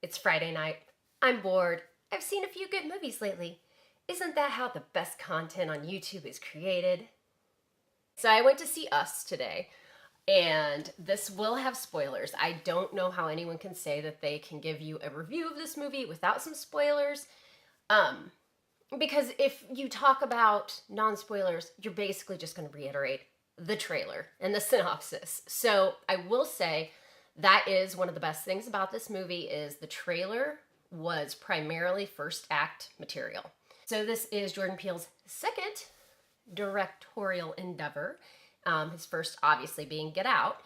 It's Friday night. I'm bored. I've seen a few good movies lately. Isn't that how the best content on YouTube is created? So I went to see Us today, and this will have spoilers. I don't know how anyone can say that they can give you a review of this movie without some spoilers. Um, because if you talk about non-spoilers, you're basically just going to reiterate the trailer and the synopsis. So I will say that is one of the best things about this movie is the trailer was primarily first act material. So this is Jordan Peele's second directorial endeavor. His first obviously being Get Out.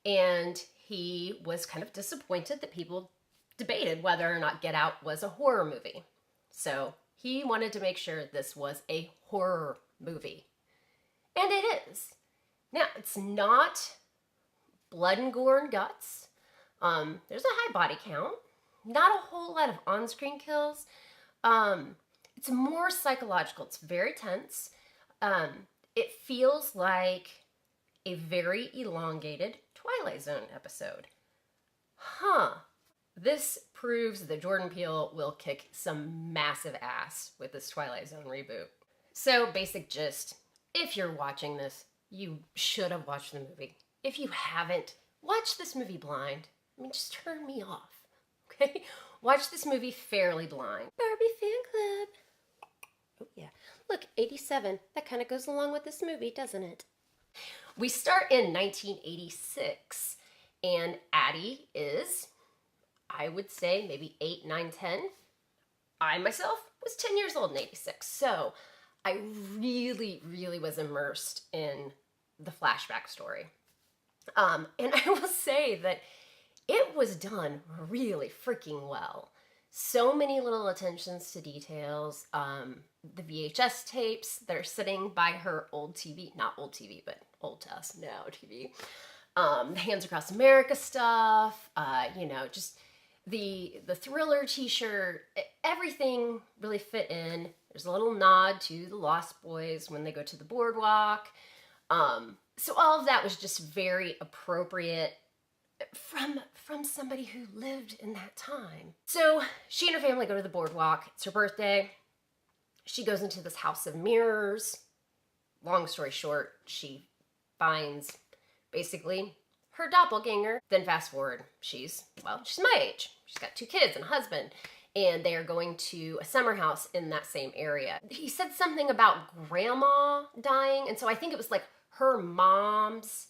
And he was kind of disappointed that people debated whether or not Get Out was a horror movie. So he wanted to make sure this was a horror movie. And it is. Now, it's not blood and gore and guts. There's a high body count. Not a whole lot of on-screen kills. It's more psychological. It's very tense. It feels like a very elongated Twilight Zone episode. This proves that Jordan Peele will kick some massive ass with this Twilight Zone reboot. So, basic gist. If you're watching this, you should have watched the movie. If you haven't, watch this movie blind. I mean, just turn me off, okay? Watch this movie fairly blind. Barbie fan club. Oh, yeah. Look, 87. That kind of goes along with this movie, doesn't it? We start in 1986, and Addie is, I would say, maybe 8, 9, 10. I, myself, was 10 years old in 86, so I really was immersed in the flashback story. And I will say that it was done really freaking well. So many little attentions to details. The VHS tapes that are sitting by her old TV, not old TV, but old to us now TV. The Hands Across America stuff, just the Thriller t-shirt, everything really fit in. There's a little nod to the Lost Boys when they go to the boardwalk. So all of that was just very appropriate from somebody who lived in that time. So she and her family go to the boardwalk. It's her birthday. She goes into this house of mirrors. Long story short, she finds basically her doppelganger. Then fast forward, she's my age. She's got 2 kids and a husband, and they are going to a summer house in that same area. He said something about grandma dying, and so I think it was like her mom's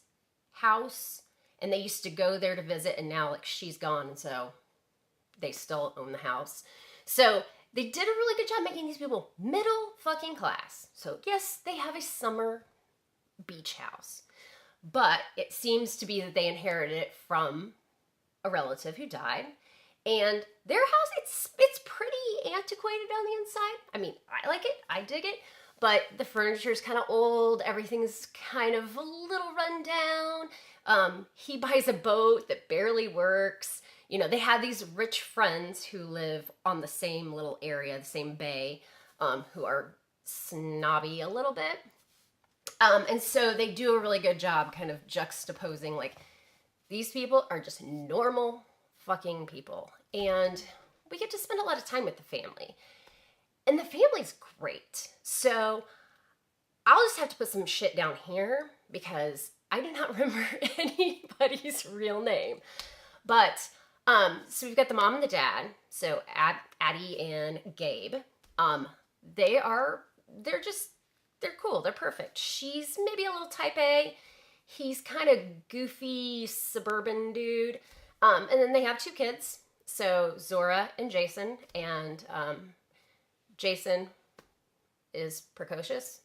house, and they used to go there to visit, and now like she's gone, and so they still own the house. So they did a really good job making these people middle fucking class. So yes, they have a summer beach house, but it seems to be that they inherited it from a relative who died. And their house, it's pretty antiquated on the inside. I mean, I like it, I dig it, but the furniture's kind of old, everything's kind of a little run down. He buys a boat that barely works. You know, they have these rich friends who live on the same little area, the same bay, who are snobby a little bit. And so they do a really good job kind of juxtaposing, like, these people are just normal fucking people. And we get to spend a lot of time with the family. And the family's great. So I'll just have to put some shit down here because I do not remember anybody's real name. But, so we've got the mom and the dad. So Addie and Gabe. They're cool. They're perfect. She's maybe a little type A. He's kind of goofy suburban dude. And then they have 2 kids. So Zora and Jason. And Jason is precocious.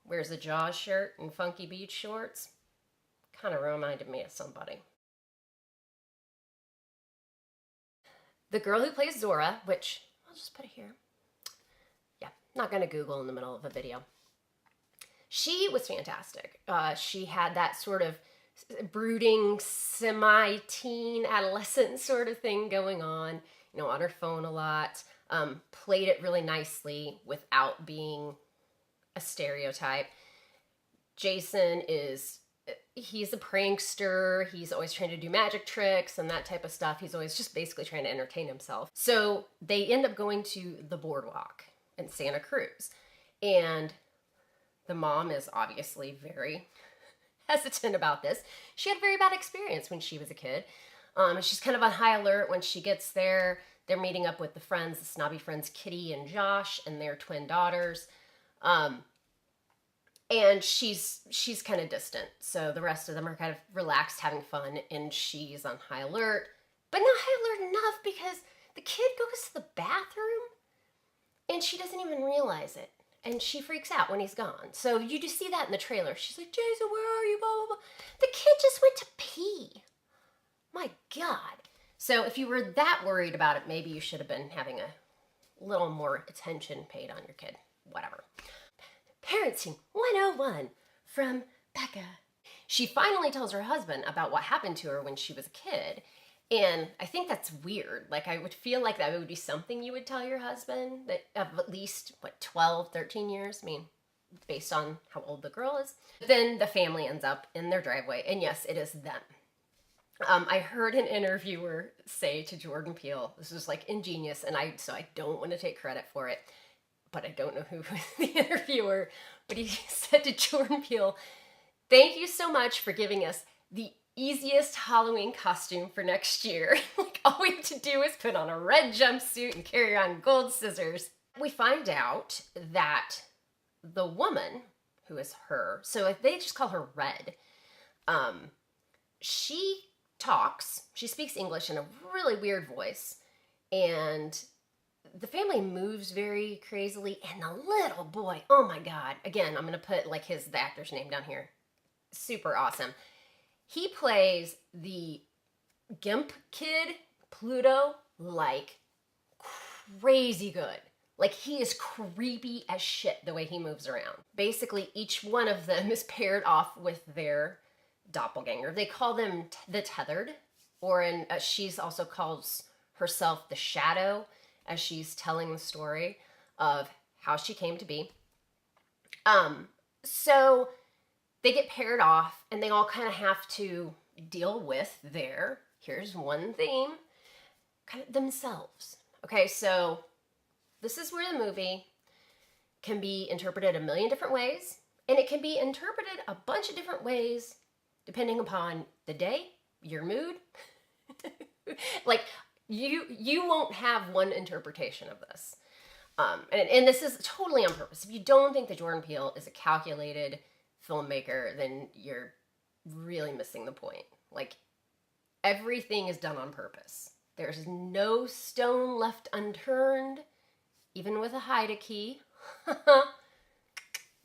Wears a Jaws shirt and funky beach shorts. Kind of reminded me of somebody. The girl who plays Zora, which I'll just put it here. Yeah, not going to Google in the middle of a video. She was fantastic. She had that sort of brooding, semi-teen, adolescent sort of thing going on, on her phone a lot. Played it really nicely without being a stereotype. Jason is he's a prankster. He's always trying to do magic tricks and that type of stuff. He's always just basically trying to entertain himself. So they end up going to the boardwalk in Santa Cruz. And the mom is obviously very hesitant about this. She had a very bad experience when she was a kid. She's kind of on high alert when she gets there. They're meeting up with the friends, the snobby friends, Kitty and Josh, and their twin daughters. And she's kind of distant. So the rest of them are kind of relaxed, having fun, and she's on high alert. But not high alert enough because the kid goes to the bathroom and she doesn't even realize it. And she freaks out when he's gone. So you just see that in the trailer. She's like, Jason, where are you? Blah, blah, blah. The kid just went to pee. My God. So if you were that worried about it, maybe you should have been having a little more attention paid on your kid. Whatever. Parenting 101 from Becca. She finally tells her husband about what happened to her when she was a kid. And I think that's weird. Like, I would feel like that would be something you would tell your husband, that of at least, 12, 13 years? I mean, based on how old the girl is. Then the family ends up in their driveway, and yes, it is them. I heard an interviewer say to Jordan Peele, this was like ingenious, and so I don't want to take credit for it, but I don't know who was the interviewer, but he said to Jordan Peele, thank you so much for giving us the easiest Halloween costume for next year. Like, all we have to do is put on a red jumpsuit and carry on gold scissors. We find out that the woman, who is her, so they just call her Red, she speaks English in a really weird voice, and the family moves very crazily, and the little boy, oh my God, again, I'm gonna put like the actor's name down here, super awesome. He plays the Gimp kid, Pluto, like crazy good. Like, he is creepy as shit the way he moves around. Basically, each one of them is paired off with their doppelganger. They call them the tethered, or she's also calls herself the shadow as she's telling the story of how she came to be. So they get paired off, and they all kind of have to deal with here's one theme, kind of themselves. Okay, so this is where the movie can be interpreted a million different ways, and it can be interpreted a bunch of different ways depending upon the day, your mood. Like, you won't have one interpretation of this. And this is totally on purpose. If you don't think that Jordan Peele is a calculated filmmaker, then you're really missing the point. Like, everything is done on purpose. There's no stone left unturned, even with a hide key.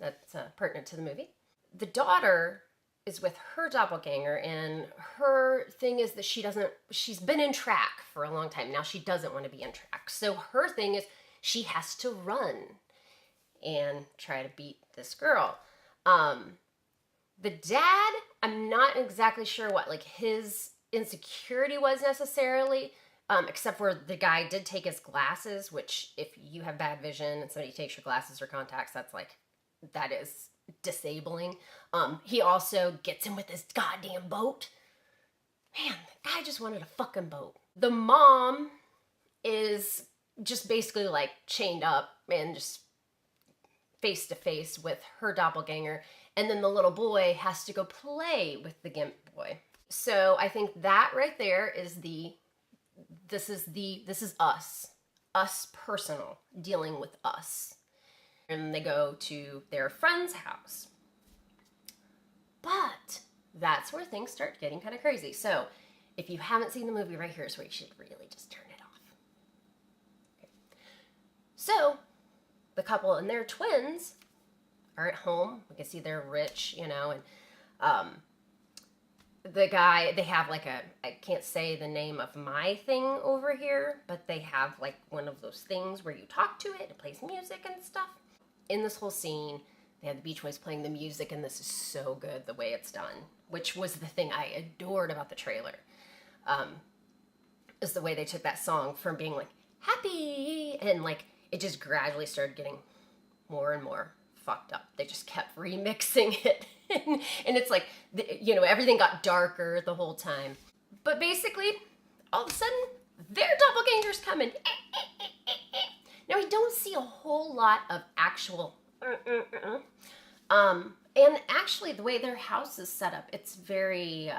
That's pertinent to the movie. The daughter is with her doppelganger, and her thing is that she's been in track for a long time. Now she doesn't want to be in track. So her thing is she has to run and try to beat this girl. The dad, I'm not exactly sure what like his insecurity was necessarily, except for the guy did take his glasses, which if you have bad vision and somebody takes your glasses or contacts, that is disabling. He also gets him with this goddamn boat. Man, the guy just wanted a fucking boat. The mom is just basically like chained up and just face to face with her doppelganger, and then the little boy has to go play with the Gimp boy. So I think that right there is this is us personal, dealing with us. And they go to their friend's house. But that's where things start getting kind of crazy. So if you haven't seen the movie, right here is where you should really just turn it off. Okay. So the couple and their twins are at home. We can see they're rich, and the guy, they have like I can't say the name of my thing over here, but they have like one of those things where you talk to it, it plays music and stuff. In this whole scene, they have the Beach Boys playing the music, and this is so good the way it's done, which was the thing I adored about the trailer, is the way they took that song from being like happy, and like it just gradually started getting more and more fucked up. They just kept remixing it and it's like, everything got darker the whole time. But basically, all of a sudden, their doppelganger's coming. Now, we don't see a whole lot of actual... And actually, the way their house is set up, it's very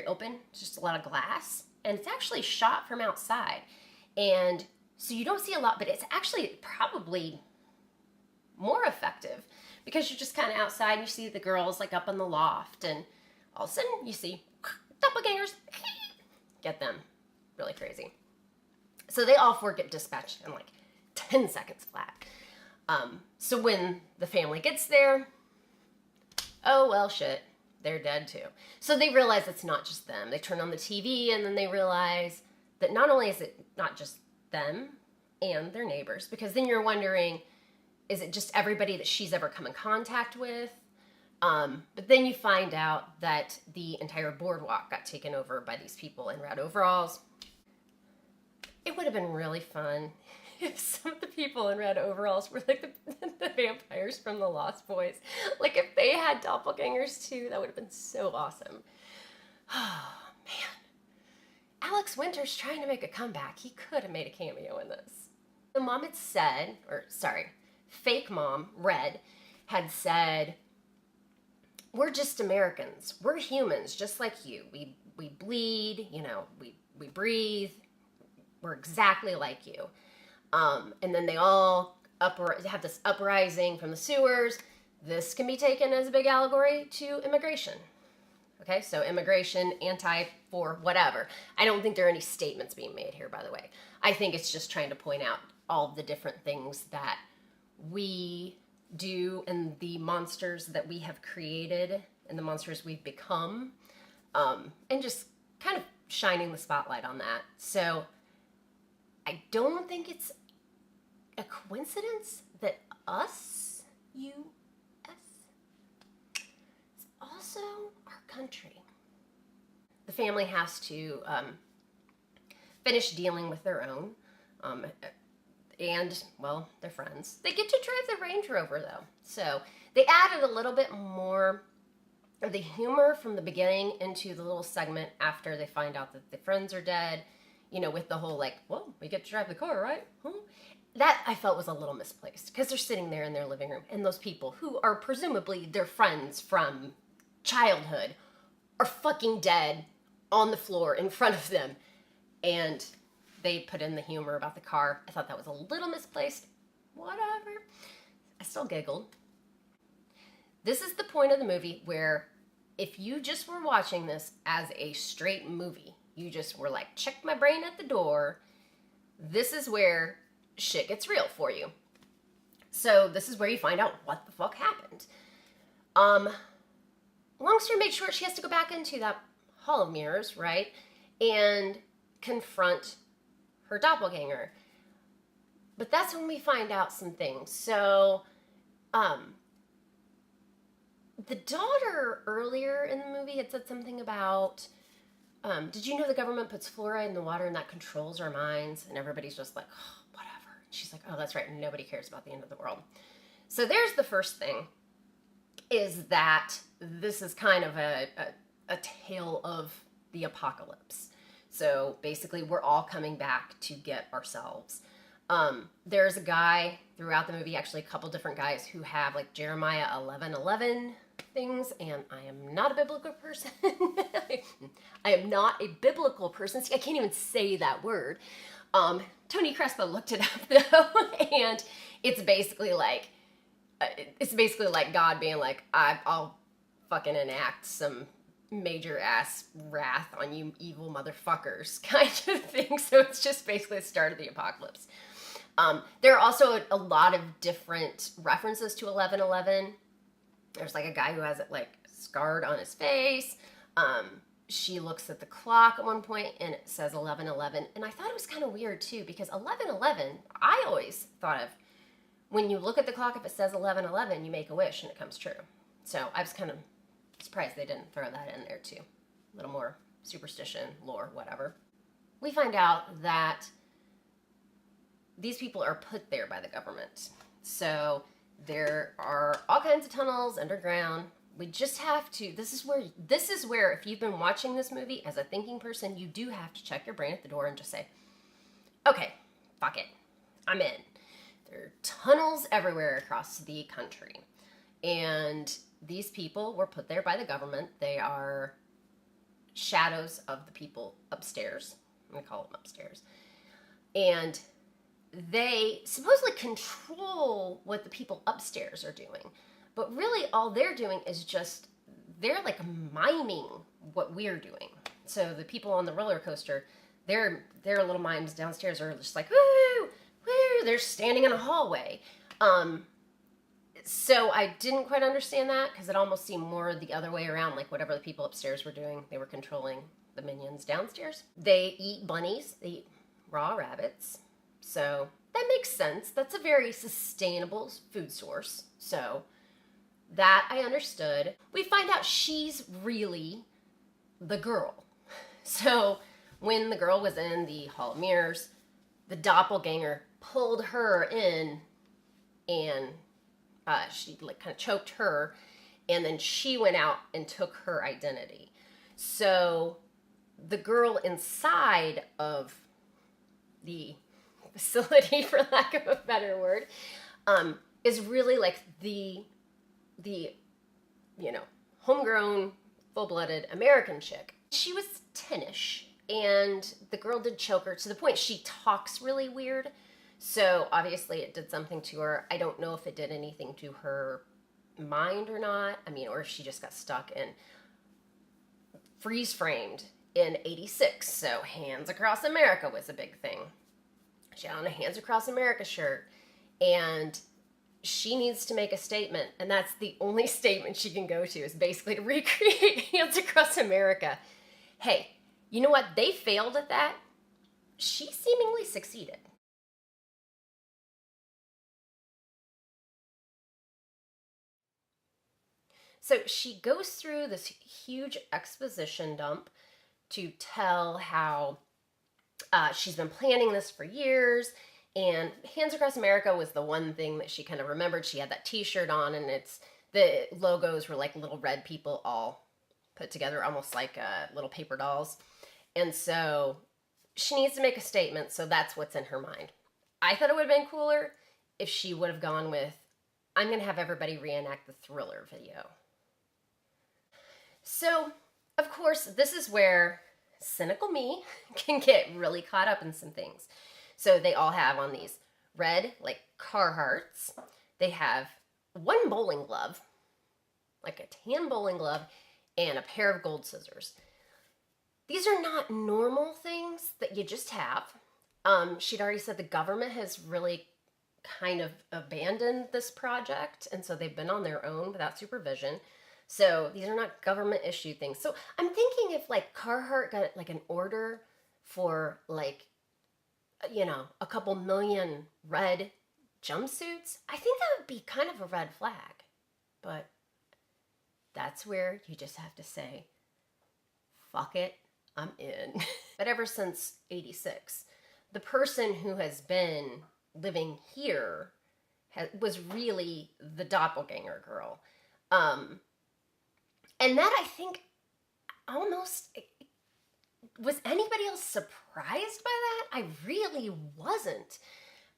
open. It's just a lot of glass. And it's actually shot from outside. And so you don't see a lot, but it's actually probably more effective because you're just kind of outside and you see the girls like up on the loft, and all of a sudden you see doppelgangers. Get them. Really crazy. So they all four get dispatched in like 10 seconds flat. So when the family gets there, oh well, shit, they're dead too. So they realize it's not just them. They turn on the TV and then they realize that not only is it not just them and their neighbors, because then you're wondering, is it just everybody that she's ever come in contact with? But then you find out that the entire boardwalk got taken over by these people in red overalls. It would have been really fun if some of the people in red overalls were like the vampires from the Lost Boys. Like if they had doppelgangers too, that would have been so awesome. Oh, man. Alex Winter's trying to make a comeback. He could have made a cameo in this. The mom had said, fake mom, Red, had said, we're just Americans. We're humans, just like you. We bleed, we breathe. We're exactly like you. And then they all have this uprising from the sewers. This can be taken as a big allegory to immigration. Okay, so immigration, for whatever. I don't think there are any statements being made here, by the way. I think it's just trying to point out all the different things that we do and the monsters that we have created and the monsters we've become, and just kind of shining the spotlight on that. So I don't think it's a coincidence that us, U.S., is also our country. The family has to finish dealing with their own, and, well, they're friends. They get to drive the Range Rover, though. So they added a little bit more of the humor from the beginning into the little segment after they find out that the friends are dead, with the whole, like, well, we get to drive the car, right? That I felt was a little misplaced because they're sitting there in their living room, and those people who are presumably their friends from childhood are fucking dead on the floor in front of them. And they put in the humor about the car. I thought that was a little misplaced. Whatever. I still giggled. This is the point of the movie where if you just were watching this as a straight movie, you just were like, check my brain at the door, this is where shit gets real for you. So this is where you find out what the fuck happened. Long story made short, she has to go back into that hall of mirrors, right? And confront her doppelganger. But that's when we find out some things. So, the daughter earlier in the movie had said something about, did you know the government puts fluoride in the water and that controls our minds? And everybody's just like, oh, whatever. She's like, oh, that's right. Nobody cares about the end of the world. So there's the first thing, is that this is kind of a tale of the apocalypse. So basically, we're all coming back to get ourselves. There's a guy throughout the movie, actually a couple different guys who have like Jeremiah 11:11 things, and I am not a biblical person. I am not a biblical person. See, I can't even say that word. Tony Crespo looked it up though, and it's basically like God being like, I'll fucking enact some major ass wrath on you evil motherfuckers kind of thing. So it's just basically the start of the apocalypse. There are also a lot of different references to 11:11. There's like a guy who has it like scarred on his face. She looks at the clock at one point and it says 11:11. And I thought it was kind of weird too, because 11:11, I always thought of, when you look at the clock, if it says 11:11, you make a wish and it comes true. So I was kind of surprised they didn't throw that in there too. A little more superstition, lore, whatever. We find out that these people are put there by the government. So there are all kinds of tunnels underground We just have to, this is where if you've been watching this movie as a thinking person, you do have to check your brain at the door and just say, okay, fuck it, I'm in. There are tunnels everywhere across the country. And these people were put there by the government. They are shadows of the people upstairs. I'm going to call them upstairs. And they supposedly control what the people upstairs are doing. But really all they're doing is just, they're like miming what we're doing. So the people on the roller coaster, their little minds downstairs are just like, woo, woo, they're standing in a hallway. So I didn't quite understand that because it almost seemed more the other way around, like whatever the people upstairs were doing, they were controlling the minions downstairs. They eat bunnies, they eat raw rabbits. So that makes sense. That's a very sustainable food source. So that I understood. We find out she's really the girl. So when the girl was in the Hall of Mirrors, the doppelganger pulled her in and she like kind of choked her, and then she went out and took her identity. So the girl inside of the facility, for lack of a better word, is really like the homegrown, full-blooded American chick. She was 10-ish, and the girl did choke her to the point she talks really weird. So obviously it did something to her. I don't know if it did anything to her mind or not. I mean, or if she just got stuck in freeze framed in 86. So Hands Across America was a big thing. She had on a Hands Across America shirt, and she needs to make a statement, and that's the only statement she can go to, is basically to recreate Hands Across America. Hey, you know what? They failed at that. She seemingly succeeded. So she goes through this huge exposition dump to tell how she's been planning this for years, and Hands Across America was the one thing that she kind of remembered. She had that t-shirt on, and the logos were like little red people all put together, almost like little paper dolls. And so she needs to make a statement, so that's what's in her mind. I thought it would have been cooler if she would have gone with, I'm going to have everybody reenact the Thriller video. So, of course, this is where cynical me can get really caught up in some things. So they all have on these red, like, Carhartts. They have one bowling glove, like a tan bowling glove, and a pair of gold scissors. These are not normal things that you just have. She'd already said the government has really kind of abandoned this project, and so they've been on their own without supervision. So these are not government issue things. So I'm thinking if like Carhartt got like an order for like, a couple million red jumpsuits, I think that would be kind of a red flag. But that's where you just have to say, fuck it, I'm in. But ever since 86, the person who has been living here was really the doppelganger girl. And that, I think, almost, was anybody else surprised by that? I really wasn't.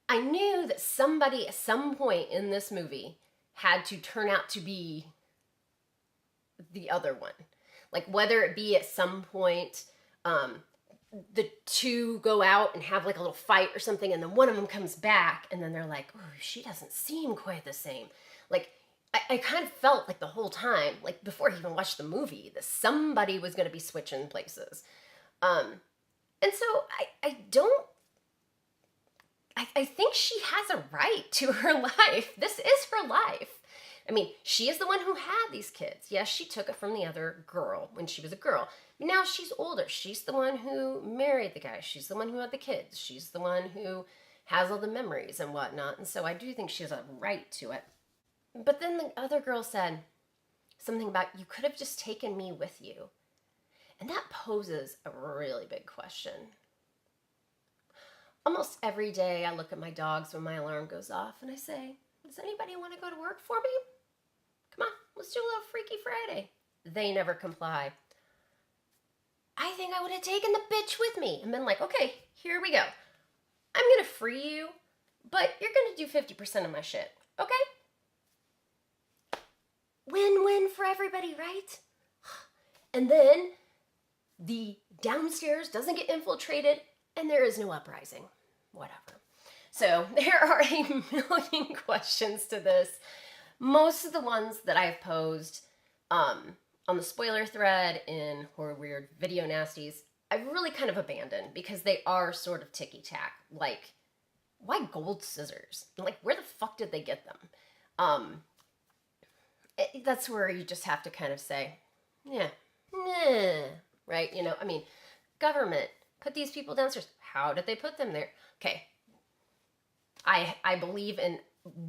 I knew that somebody at some point in this movie had to turn out to be the other one. Like, whether it be at some point, the two go out and have like a little fight or something, and then one of them comes back, and then they're like, oh, she doesn't seem quite the same. Like, I kind of felt like the whole time, like before I even watched the movie, that somebody was going to be switching places. And so I think she has a right to her life. This is her life. I mean, she is the one who had these kids. Yes, she took it from the other girl when she was a girl. Now she's older. She's the one who married the guy. She's the one who had the kids. She's the one who has all the memories and whatnot. And so I do think she has a right to it. But then the other girl said something about, you could have just taken me with you. And that poses a really big question. Almost every day I look at my dogs when my alarm goes off and I say, does anybody want to go to work for me? Come on, let's do a little Freaky Friday. They never comply. I think I would have taken the bitch with me and been like, okay, here we go. I'm going to free you, but you're going to do 50% of my shit, okay? Win-win for everybody, right? And then the downstairs doesn't get infiltrated and there is no uprising. Whatever. So there are a million questions to this. Most of the ones that I've posed on the spoiler thread in Horror Weird Video Nasties, I've really kind of abandoned because they are sort of ticky-tack. Like, why gold scissors? Like, where the fuck did they get them? That's where you just have to kind of say, yeah, right? You know, I mean, government put these people downstairs. How did they put them there? Okay. I believe in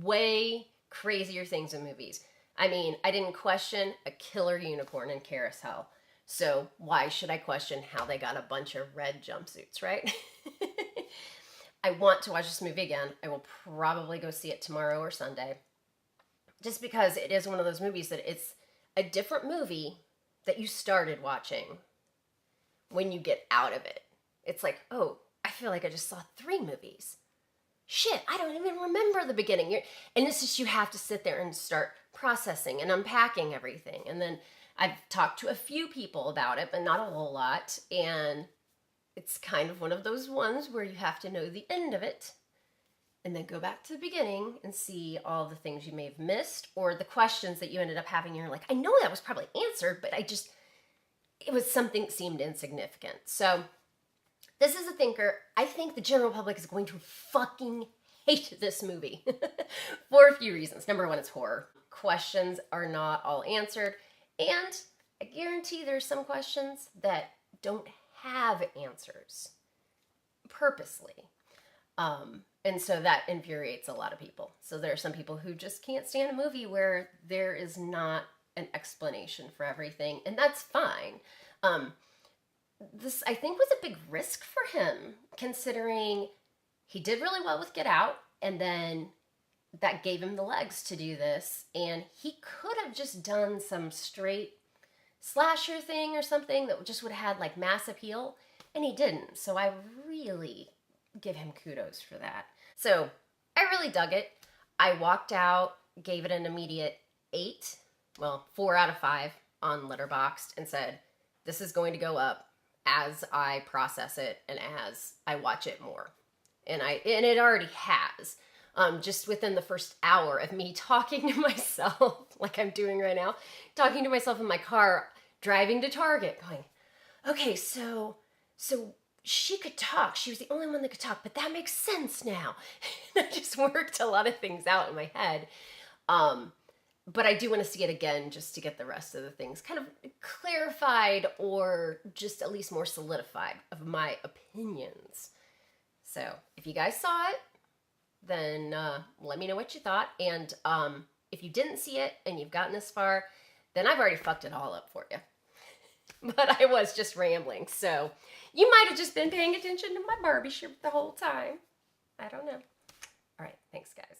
way crazier things in movies. I mean, I didn't question a killer unicorn in Carousel. So why should I question how they got a bunch of red jumpsuits, right? I want to watch this movie again. I will probably go see it tomorrow or Sunday. Just because it is one of those movies that it's a different movie that you started watching when you get out of it. It's like, oh, I feel like I just saw 3 movies. Shit, I don't even remember the beginning. And it's just you have to sit there and start processing and unpacking everything. And then I've talked to a few people about it, but not a whole lot. And it's kind of one of those ones where you have to know the end of it and then go back to the beginning and see all the things you may have missed or the questions that you ended up having. You're like, I know that was probably answered, but it was something that seemed insignificant. So this is a thinker. I think the general public is going to fucking hate this movie for a few reasons. Number one, it's horror. Questions are not all answered. And I guarantee there's some questions that don't have answers purposely. And so that infuriates a lot of people. So there are some people who just can't stand a movie where there is not an explanation for everything. And that's fine. This, I think, was a big risk for him, considering he did really well with Get Out, and then that gave him the legs to do this, and he could have just done some straight slasher thing or something that just would have had, like, mass appeal, and he didn't, so I really give him kudos for that. So, I really dug it. I walked out, gave it an immediate 4 out of 5 on Letterboxd, and said, this is going to go up as I process it and as I watch it more. And it already has. Just within the first hour of me talking to myself, like I'm doing right now, talking to myself in my car, driving to Target, going, okay, so she could talk. She was the only one that could talk, but that makes sense now. I just worked a lot of things out in my head. But I do want to see it again just to get the rest of the things kind of clarified or just at least more solidified of my opinions. So if you guys saw it, then let me know what you thought. And if you didn't see it and you've gotten this far, then I've already fucked it all up for you. But I was just rambling. So you might have just been paying attention to my Barbie shit the whole time. I don't know. All right. Thanks, guys.